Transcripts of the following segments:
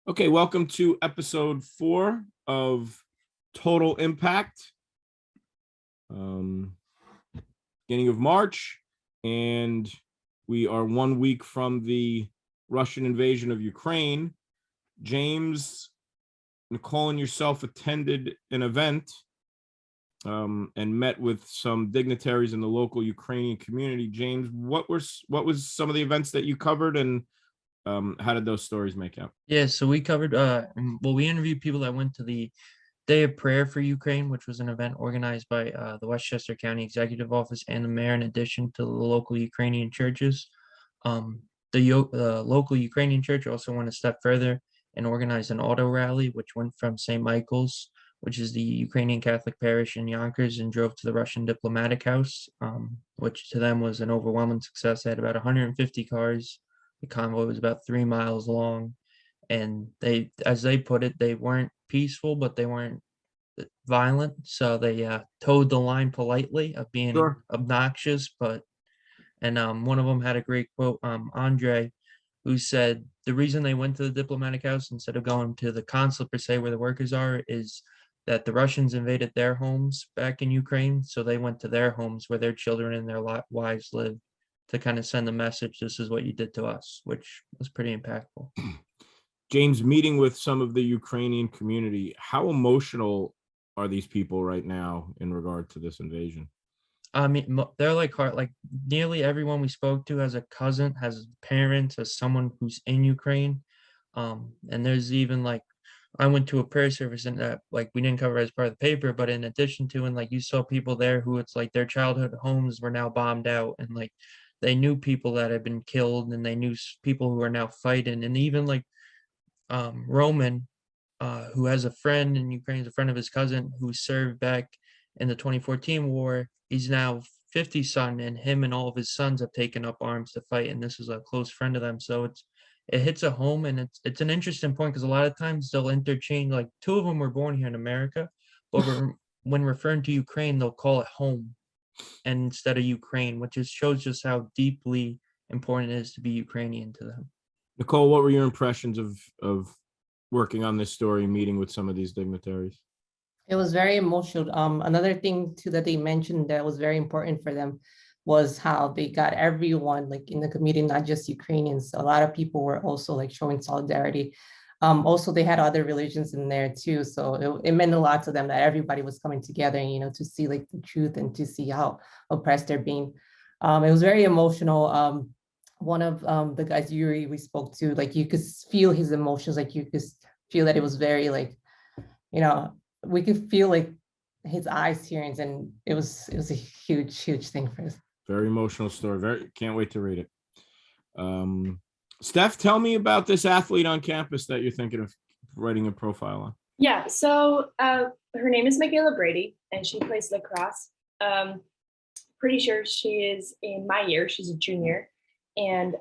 Okay, welcome to episode 4 of Total Impact. Beginning of March, and we are 1 week from the Russian invasion of Ukraine. James, Nicole, and yourself attended an event and met with some dignitaries in the local Ukrainian community. James, what was some of the events that you covered, and how did those stories make out? Yeah, so we covered, we interviewed people that went to the Day of Prayer for Ukraine, which was an event organized by the Westchester County Executive Office and the mayor, in addition to the local Ukrainian churches. Um, the local Ukrainian church also went a step further and organized an auto rally, which went from St. Michael's, which is the Ukrainian Catholic parish in Yonkers, and drove to the Russian diplomatic house, which to them was an overwhelming success. They had about 150 cars. The convoy was about 3 miles long, and they, as they put it, they weren't peaceful, but they weren't violent. So they towed the line politely of being Sure. obnoxious, but one of them had a great quote, Andre, who said the reason they went to the diplomatic house instead of going to the consulate per se, where the workers are, is that the Russians invaded their homes back in Ukraine, so they went to their homes where their children and their wives live, to kind of send a message, this is what you did to us, which was pretty impactful. James, meeting with some of the Ukrainian community, how emotional are these people right now in regard to this invasion? I mean, they're like nearly everyone we spoke to has a cousin, has parents, has someone who's in Ukraine. And there's even like, I went to a prayer service, and like we didn't cover it as part of the paper, but in addition to, and like you saw people there who it's like their childhood homes were now bombed out, and like they knew people that had been killed, and they knew people who are now fighting, and even like Roman, who has a friend in Ukraine, is a friend of his cousin who served back in the 2014 war. He's now 50 son, and him and all of his sons have taken up arms to fight. And this is a close friend of them. So it hits a home, and it's an interesting point, because a lot of times they'll interchange. Like two of them were born here in America, but when referring to Ukraine, they'll call it home and instead of Ukraine, which just shows just how deeply important it is to be Ukrainian to them. Nicole, what were your impressions of working on this story, meeting with some of these dignitaries? It was very emotional. Another thing too that they mentioned that was very important for them was how they got everyone like in the community, not just Ukrainians. A lot of people were also like showing solidarity. Also, they had other religions in there too, so it meant a lot to them that everybody was coming together, to see like the truth and to see how oppressed they're being. It was very emotional. One of the guys, Yuri, we spoke to, like you could feel his emotions, like you could feel that it was very like, we could feel like his eyes tears, and it was a huge thing for us. Very emotional story. Can't wait to read it. Steph, tell me about this athlete on campus that you're thinking of writing a profile on. Yeah, so her name is Michaela Brady, and she plays lacrosse. Pretty sure she is in my year. She's a junior, and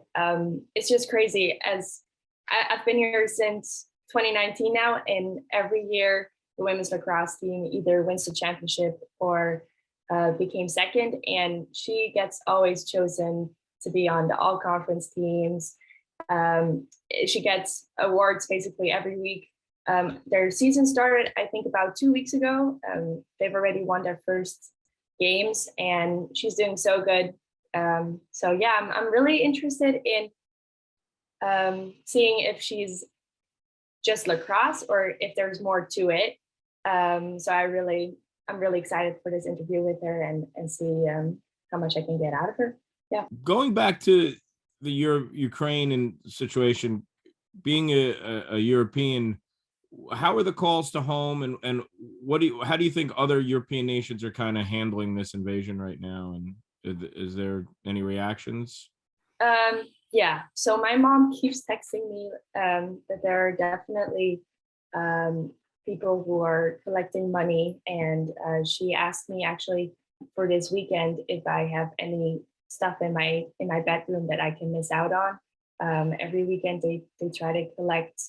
it's just crazy. As I've been here since 2019 now, and every year the women's lacrosse team either wins the championship or became second, and she gets always chosen to be on the all conference teams. She gets awards basically every week. Their season started, I think, about 2 weeks ago. They've already won their first games, and she's doing so good. So yeah, I'm really interested in seeing if she's just lacrosse or if there's more to it. So I'm really excited for this interview with her and see how much I can get out of her. Yeah. Going back to the Ukraine situation, being a European, how are the calls to home, and how do you think other European nations are kind of handling this invasion right now? And is there any reactions? Yeah. So my mom keeps texting me that there are definitely people who are collecting money, and she asked me actually for this weekend if I have any stuff in my bedroom that I can miss out on. Every weekend they try to collect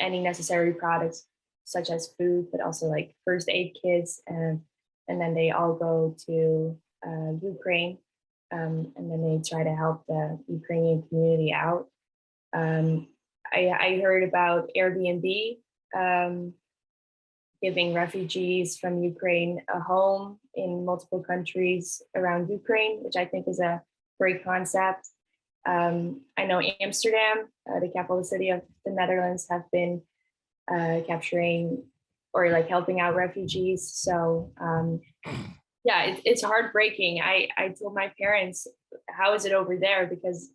any necessary products such as food, but also like first aid kits, and then they all go to Ukraine, and then they try to help the Ukrainian community out. I heard about Airbnb giving refugees from Ukraine a home in multiple countries around Ukraine, which I think is a great concept. I know Amsterdam, the capital city of the Netherlands, have been capturing or like helping out refugees. So yeah, it's heartbreaking. I told my parents, how is it over there? Because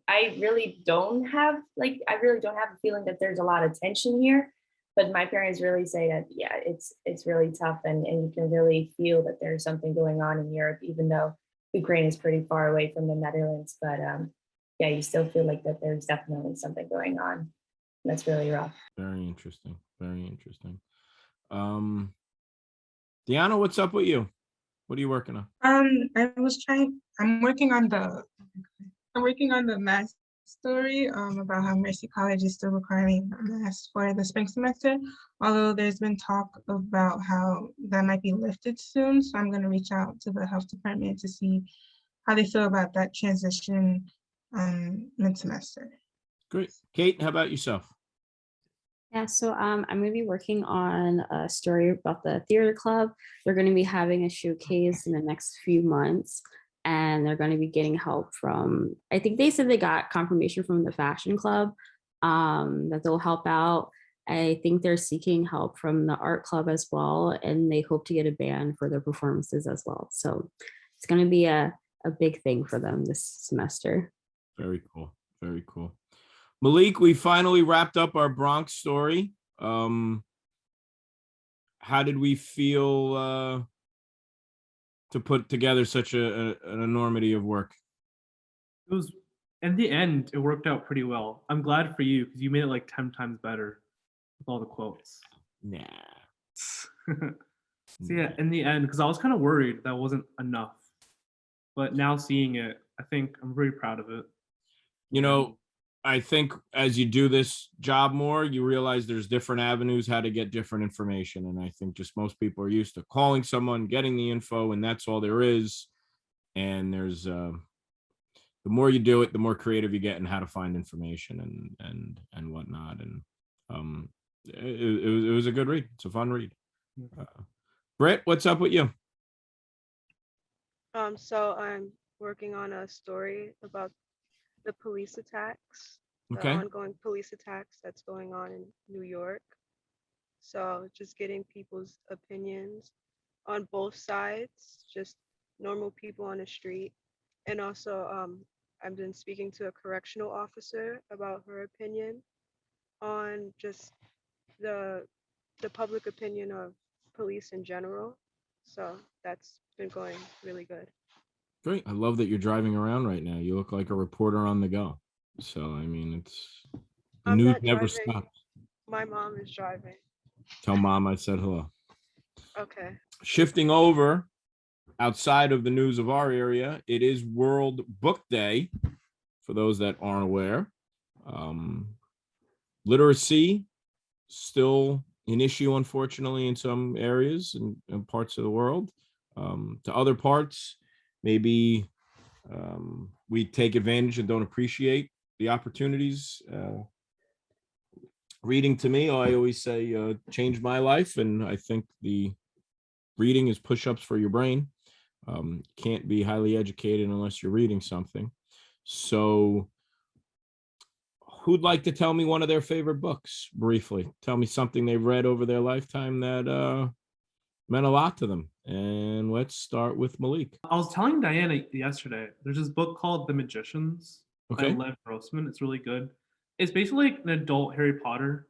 I really don't have a feeling that there's a lot of tension here. But my parents really say that, yeah, it's really tough, and you can really feel that there's something going on in Europe, even though Ukraine is pretty far away from the Netherlands. But yeah, you still feel like that there's definitely something going on. That's really rough. Very interesting. Very interesting. Deanna, what's up with you? What are you working on? I'm working on the math story about how Mercy College is still requiring math for the spring semester, although there's been talk about how that might be lifted soon. So I'm going to reach out to the health department to see how they feel about that transition mid-semester. Great. Kate, how about yourself? Yeah, so I'm going to be working on a story about the theater club. They're going to be having a showcase in the next few months, and they're going to be getting help from, I think they said they got confirmation from the fashion club that they'll help out. I think they're seeking help from the art club as well, and they hope to get a band for their performances as well. So it's going to be a big thing for them this semester. Very cool. Very cool. Malik, we finally wrapped up our Bronx story. How did we feel to put together such an enormity of work? It was, in the end, it worked out pretty well. I'm glad for you because you made it like 10 times better with all the quotes. Nah. So yeah, in the end, because I was kind of worried that wasn't enough. But now seeing it, I think I'm very proud of it. You know, I think as you do this job more, you realize there's different avenues how to get different information. And I think just most people are used to calling someone, getting the info, and that's all there is. And there's the more you do it, the more creative you get in how to find information and whatnot. And it was a good read. It's a fun read. Britt, what's up with you? So I'm working on a story about the police attacks, the Okay. ongoing police attacks that's going on in New York. So just getting people's opinions on both sides, just normal people on the street. And also I've been speaking to a correctional officer about her opinion on just the public opinion of police in general. So that's been going really good. Great. I love that you're driving around right now. You look like a reporter on the go. So, I mean, it's the I'm news not never driving. stops. My mom is driving. Tell mom I said hello. Okay. Shifting over outside of the news of our area, it is World Book Day, for those that aren't aware. Literacy, still an issue, unfortunately, in some areas and parts of the world. To other parts, maybe we take advantage and don't appreciate the opportunities. Reading, to me, I always say, changed my life. And I think the reading is push-ups for your brain. Can't be highly educated unless you're reading something. So who'd like to tell me one of their favorite books briefly? Tell me something they've read over their lifetime that meant a lot to them. And let's start with Malik. I was telling Diana yesterday, there's this book called The Magicians by Okay. Lev Grossman. It's really good. It's basically like an adult Harry Potter,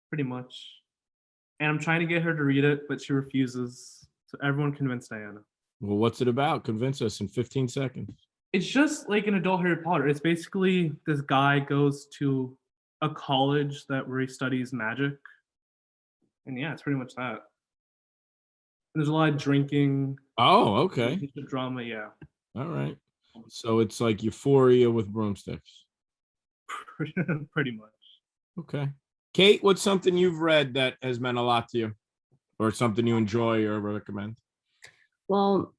pretty much. And I'm trying to get her to read it, but she refuses. So everyone convince Diana. Well, what's it about? Convince us in 15 seconds. It's just like an adult Harry Potter. It's basically this guy goes to a college where he studies magic. And yeah, it's pretty much that. And there's a lot of drinking. Oh, okay. Drama, yeah. All right. So it's like Euphoria with broomsticks. Pretty much. Okay. Kate, what's something you've read that has meant a lot to you, or something you enjoy or recommend? Well,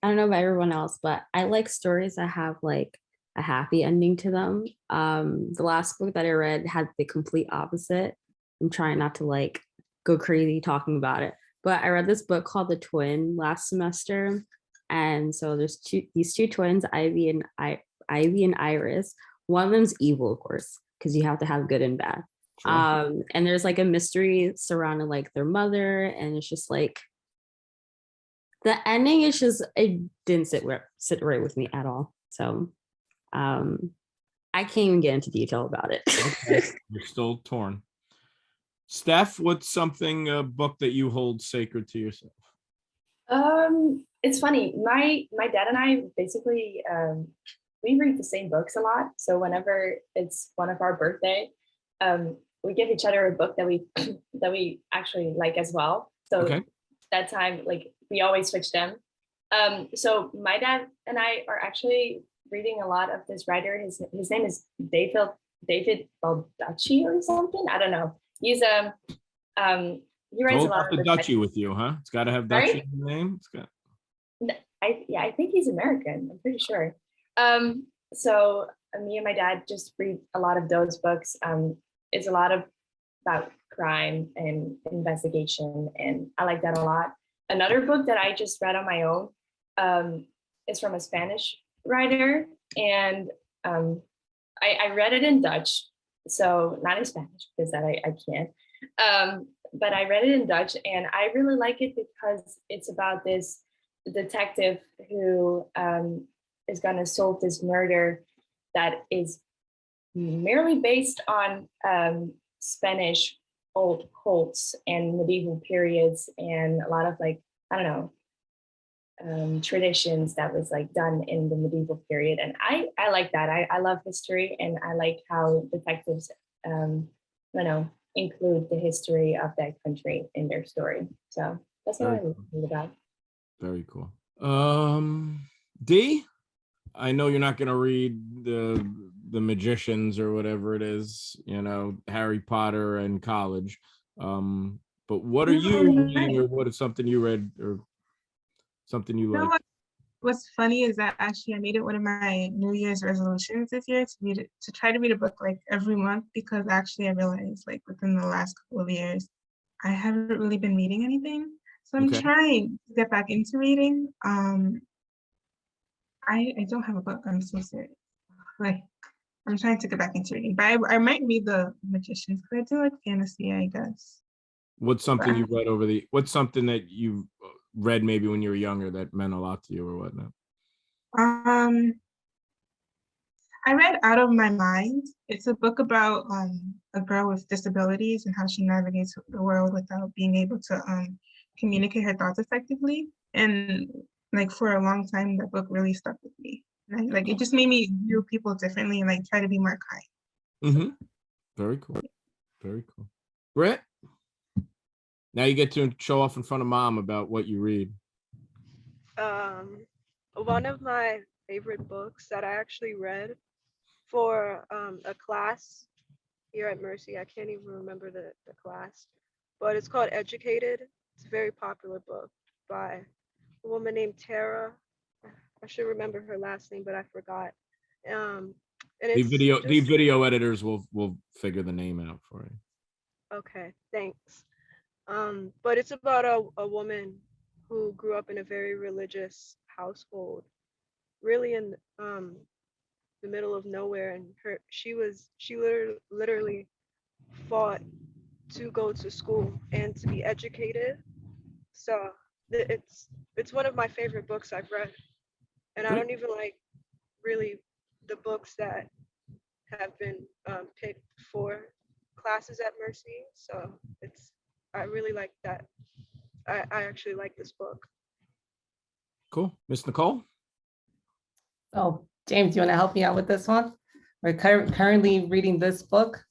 I don't know about everyone else, but I like stories that have like a happy ending to them. The last book that I read had the complete opposite. I'm trying not to like go crazy talking about it, but I read this book called The Twin last semester. And so there's these two twins, Ivy and Iris. One of them's evil, of course, because you have to have good and bad. Sure. And there's like a mystery surrounding like their mother, and it's just like the ending is just, it didn't sit right with me at all. So I can't even get into detail about it. Okay. You're still torn. Steph, what's something, a book that you hold sacred to yourself? It's funny. My dad and I basically we read the same books a lot. So whenever it's one of our birthday, we give each other a book that we actually like as well. So Okay. that time, like we always switch them. So my dad and I are actually reading a lot of this writer. His name is David Baldacci or something. I don't know. He's he writes All a lot about the of Dutchy with you, huh? It's got to have Sorry? Dutchy in the name. It's got. I think he's American. I'm pretty sure. So me and my dad just read a lot of those books. It's a lot about crime and investigation, and I like that a lot. Another book that I just read on my own is from a Spanish writer, and I read it in Dutch, so not in Spanish because that I can't. But I read it in Dutch, and I really like it because it's about this detective who is going to solve this murder that is merely based on Spanish old cults and medieval periods and a lot of like, I don't know, traditions that was like done in the medieval period. And I like that. I love history, and I like how detectives, include the history of that country in their story. So that's what I read about. Very cool. D, I know you're not going to read the Magicians or whatever it is, Harry Potter and college. But what are you reading, or what is something you read or something you You know like? what's funny is that actually I made it one of my New Year's resolutions this year to try to read a book like every month, because actually I realized like within the last couple of years I haven't really been reading anything. So I'm Okay. trying to get back into reading. I don't have a book. I'm so serious. Like I'm trying to get back into reading, but I might read The Magicians because I do like fantasy, I guess. What's something you read what's something that you read maybe when you were younger that meant a lot to you or whatnot? I read Out of My Mind. It's a book about a girl with disabilities and how she navigates the world without being able to communicate her thoughts effectively. And like for a long time, that book really stuck with me. And like it just made me view people differently and like try to be more kind. Mm-hmm. Very cool. Very cool. Britt, now you get to show off in front of mom about what you read. One of my favorite books that I actually read for a class here at Mercy, I can't even remember the class, but it's called Educated. It's a very popular book by a woman named Tara. I should remember her last name, but I forgot. And The it's video editors will figure the name out for you. Okay, thanks. But it's about a woman who grew up in a very religious household, really in the middle of nowhere, and she literally fought to go to school and to be educated. So it's one of my favorite books I've read, and I don't even like really the books that have been picked for classes at Mercy. So I really like that. I actually like this book. Cool. Miss Nicole? Oh, James, you want to help me out with this one? We're currently reading this book.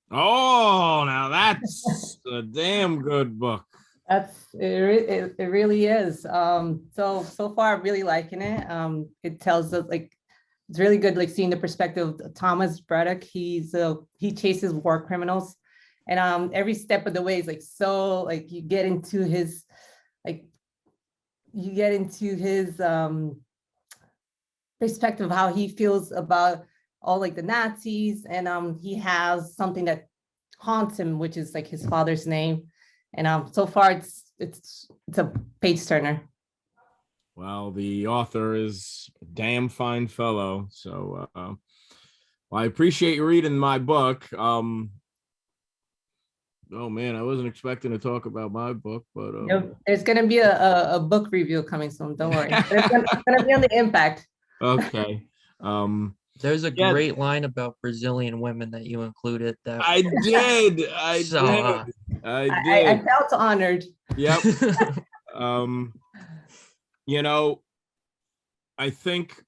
Oh, now that's a damn good book. It really is. So far I'm really liking it. It tells us like it's really good, like seeing the perspective of Thomas Braddock. He chases war criminals, and every step of the way is like so like you get into his perspective of how he feels about all like the Nazis, and he has something that haunts him, which is like his father's name. And so far it's a page turner. Well, the author is a damn fine fellow. So well, I appreciate you reading my book. Oh man, I wasn't expecting to talk about my book, but There's gonna be a book review coming soon. Don't worry. It's gonna be on the Impact. okay. There's a Yeah. great line about Brazilian women that you included. That I did. I So, did. I I did. felt honored. Yep. You know, I think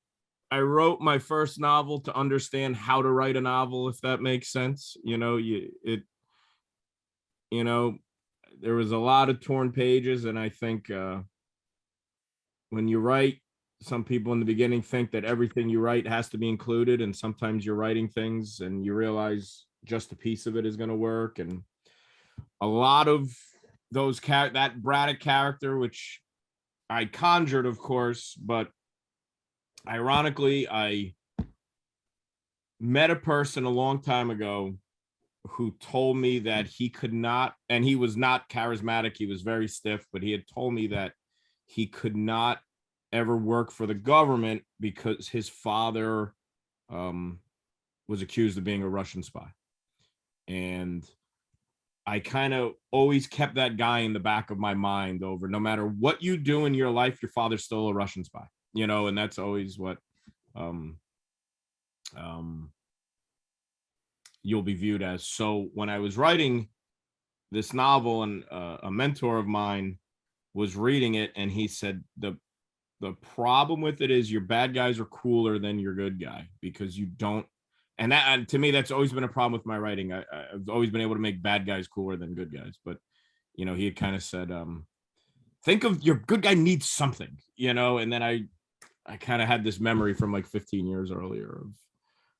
I wrote my first novel to understand how to write a novel, if that makes sense. You know, there was a lot of torn pages, and I think when you write, some people in the beginning think that everything you write has to be included, and sometimes you're writing things and you realize just a piece of it is going to work. And a lot of those that Braddock character, which I conjured, of course, but ironically, I met a person a long time ago who told me that he could not, and he was not charismatic, he was very stiff, but he had told me that he could not ever work for the government because his father was accused of being a Russian spy. And I kind of always kept that guy in the back of my mind over, no matter what you do in your life, your father's still a Russian spy, you know, and that's always what you'll be viewed as. So when I was writing this novel, and a mentor of mine was reading it, and he said, the problem with it is your bad guys are cooler than your good guy, because you don't, and that, and to me, that's always been a problem with my writing. I've always been able to make bad guys cooler than good guys. But, you know, he had kind of said, think of your good guy needs something, you know, and then I kind of had this memory from like 15 years earlier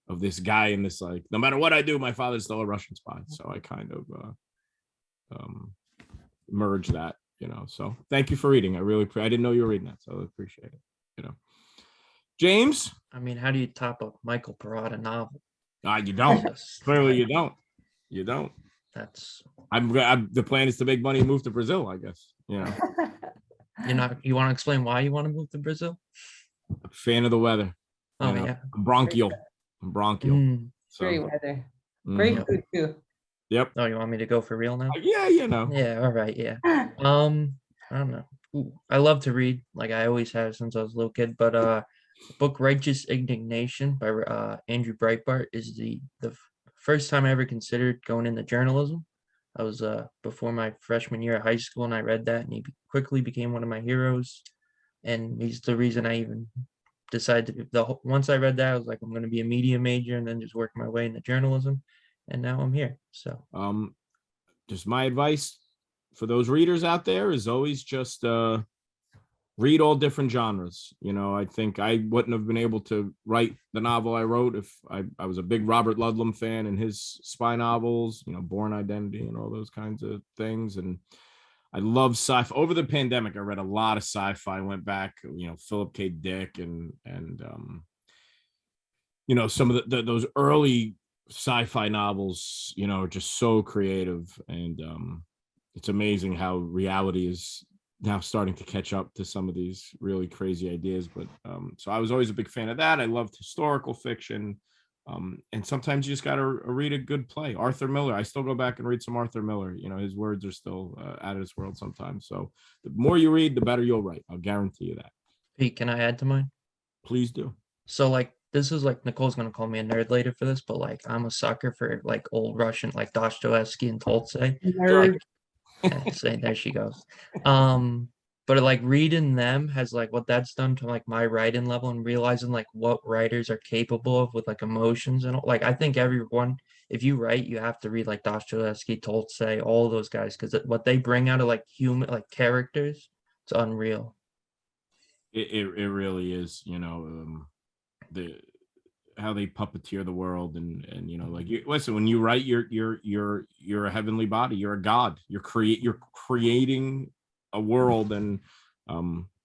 of this guy in this, like, no matter what I do, my father's still a Russian spy. So I kind of merged that, you know. So thank you for reading. I didn't know you were reading that, so I appreciate it, you know. James? I mean, how do you top a Michael Parada novel? You don't. Just, Clearly you don't. You don't. That's The plan is to make money and move to Brazil, I guess, you know. you want to explain why you want to move to Brazil? A fan of the weather. Oh you know? yeah. I'm bronchial. Mm. So, Great weather. mhm. Great food too. Yep. Oh, you want me to go for real now? Yeah, you know. Yeah, all right, yeah. I don't know. Ooh, I love to read, like I always have since I was a little kid, but the book Righteous Indignation by Andrew Breitbart is the first time I ever considered going into journalism. I was before my freshman year of high school, and I read that, and he quickly became one of my heroes, and he's the reason I even decided to once I read that, I was like, I'm going to be a media major, and then just work my way into journalism, and now I'm here. So Just my advice for those readers out there is always just read all different genres. You know, I think I wouldn't have been able to write the novel I wrote if I was a big Robert Ludlum fan and his spy novels, you know, Born Identity and all those kinds of things. And I love sci-fi. Over the pandemic, I read a lot of sci-fi. I went back, you know, Philip K. Dick and you know, some of those early sci-fi novels, you know, are just so creative. And it's amazing how reality is now starting to catch up to some of these really crazy ideas. But so I was always a big fan of that. I loved historical fiction. And sometimes you just got to read a good play. Arthur Miller. I still go back and read some Arthur Miller. You know, his words are still out of this world sometimes. So the more you read, the better you'll write. I'll guarantee you that. Pete, can I add to mine? Please do. So like this is like Nicole's gonna call me a nerd later for this, but like I'm a sucker for like old Russian, like Dostoevsky and Tolstoy. Nerd. Say there she goes. But like reading them has like what that's done to like my writing level, and realizing like what writers are capable of with like emotions and like I think everyone, if you write, you have to read like Dostoevsky, Tolstoy, all those guys, because what they bring out of like human like characters, it's unreal. It really is, you know, how they puppeteer the world, and you know, like, listen, when you write, you're a heavenly body, you're a god, you're creating a world, and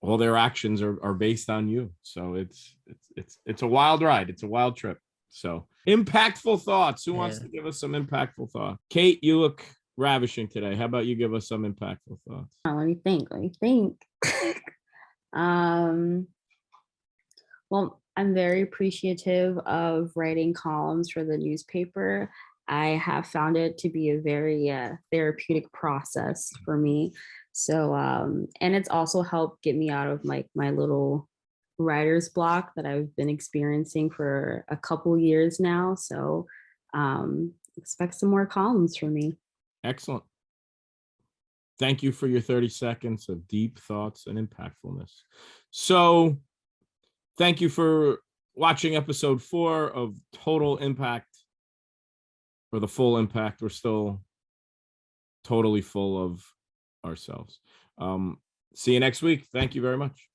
all their actions are based on you. So it's a wild ride. It's a wild trip. So impactful thoughts. Who wants Yeah. to give us some impactful thoughts? Kate, you look ravishing today. How about you give us some impactful thoughts? Let me think. Well, I'm very appreciative of writing columns for the newspaper. I have found it to be a very therapeutic process for me. So, and it's also helped get me out of my little writer's block that I've been experiencing for a couple years now. So, expect some more columns from me. Excellent. Thank you for your 30 seconds of deep thoughts and impactfulness. So thank you for watching episode 4 of Total Impact, or the full impact. We're still totally full of ourselves. See you next week. Thank you very much.